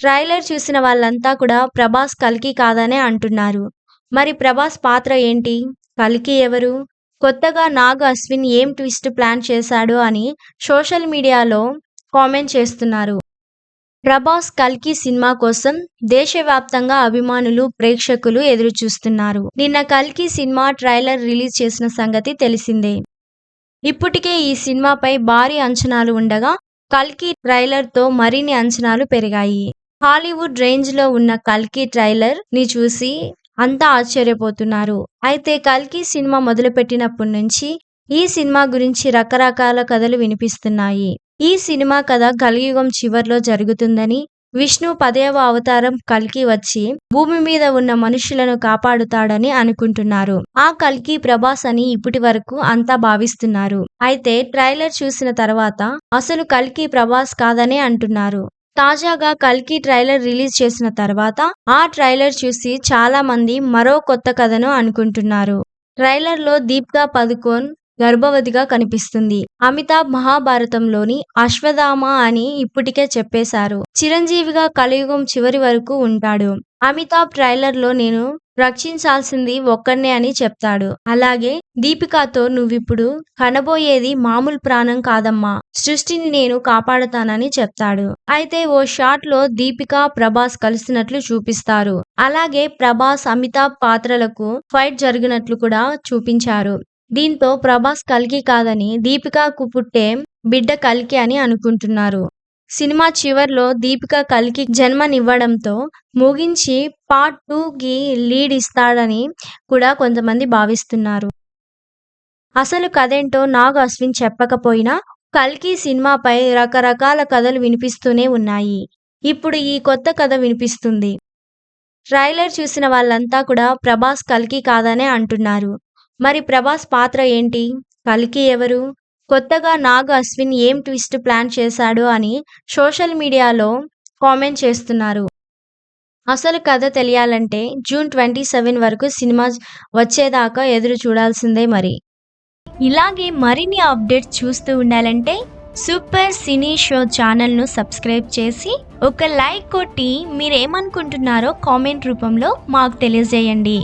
Trailer చూసిన వాళ్ళంతా కూడా ప్రభాస్ కల్కి కాదనే అంటున్నారు. మరి ప్రభాస్ పాత్ర ఏంటి? కల్కి ఎవరు? కొత్తగా నాగ్ అశ్విన్ ఏం ట్విస్ట్ ప్లాన్ చేశాడు అని సోషల్ మీడియాలో కామెంట్ చేస్తున్నారు. ప్రభాస్ కల్కి సినిమా కోసం దేశవ్యాప్తంగా అభిమానులు, ప్రేక్షకులు ఎదురుచూస్తున్నారు. నిన్న కల్కి సినిమా ట్రైలర్ రిలీజ్ చేసిన సంగతి తెలిసిందే. ఇప్పటికే ఈ సినిమాపై భారీ అంచనాలు ఉండగా కల్కి ట్రైలర్తో మరిన్ని అంచనాలు పెరిగాయి. హాలీవుడ్ రేంజ్లో ఉన్న కల్కి ట్రైలర్ ని చూసి అంతా ఆశ్చర్యపోతున్నారు. అయితే కల్కి సినిమా మొదలుపెట్టినప్పటి నుంచి ఈ సినిమా గురించి రకరకాల కథలు వినిపిస్తున్నాయి. ఈ సినిమా కథ కలియుగం చివర్లో జరుగుతుందని, విష్ణు 10వ అవతారం కల్కి వచ్చి భూమి మీద ఉన్న మనుషులను కాపాడుతాడని అనుకుంటున్నారు. ఆ కల్కి ప్రభాస్ అని ఇప్పటి వరకు అంతా భావిస్తున్నారు. అయితే ట్రైలర్ చూసిన తర్వాత అసలు కల్కి ప్రభాస్ కాదనే అంటున్నారు. తాజాగా కల్కి ట్రైలర్ రిలీజ్ చేసిన తర్వాత ఆ ట్రైలర్ చూసి చాలా మంది మరో కొత్త కథను అనుకుంటున్నారు. ట్రైలర్లో దీపికా పదుకోన్ గర్భవతిగా కనిపిస్తుంది. అమితాబ్ మహాభారతంలోని అశ్వత్థామ అని ఇప్పటికే చెప్పేశారు. చిరంజీవిగా కలియుగం చివరి వరకు ఉంటాడు. అమితాబ్ ట్రైలర్లో నేను రక్షించాల్సింది ఒక్కన్నే అని చెప్తాడు. అలాగే దీపికాతో నువ్విప్పుడు కనబోయేది మామూలు ప్రాణం కాదమ్మా, సృష్టిని నేను కాపాడుతానని చెప్తాడు. అయితే ఓ షాట్ లో దీపిక, ప్రభాస్ కలిసినట్లు చూపిస్తారు. అలాగే ప్రభాస్, అమితాబ్ పాత్రలకు ఫైట్ జరిగినట్లు కూడా చూపించారు. దీంతో ప్రభాస్ కల్కి కాదని, దీపికకు పుట్టే బిడ్డ కల్కి అని అనుకుంటున్నారు. సినిమా చివర్లో దీపిక కల్కి జన్మనివ్వడంతో ముగించి పార్ట్ 2కి లీడ్ ఇస్తాడని కూడా కొంతమంది భావిస్తున్నారు. అసలు కథేంటో నాగ్ అశ్విన్ చెప్పకపోయినా కల్కి సినిమాపై రకరకాల కథలు వినిపిస్తూనే ఉన్నాయి. ఇప్పుడు ఈ కొత్త కథ వినిపిస్తుంది. ట్రైలర్ చూసిన వాళ్ళంతా కూడా ప్రభాస్ కల్కి కాదనే అంటున్నారు. మరి ప్రభాస్ పాత్ర ఏంటి? కల్కి ఎవరు? కొత్తగా నాగ్ అశ్విన్ ఏం ట్విస్ట్ ప్లాన్ చేశాడు అని సోషల్ మీడియాలో కామెంట్ చేస్తున్నారు. అసలు కథ తెలియాలంటే జూన్ 27 వరకు సినిమా వచ్చేదాకా ఎదురు చూడాల్సిందే. మరి ఇలాగే మరిన్ని అప్డేట్స్ చూస్తూ ఉండాలంటే సూపర్ సినీ షో ఛానల్ను సబ్స్క్రైబ్ చేసి ఒక లైక్ కొట్టి మీరేమనుకుంటున్నారో కామెంట్ రూపంలో మాకు తెలియజేయండి.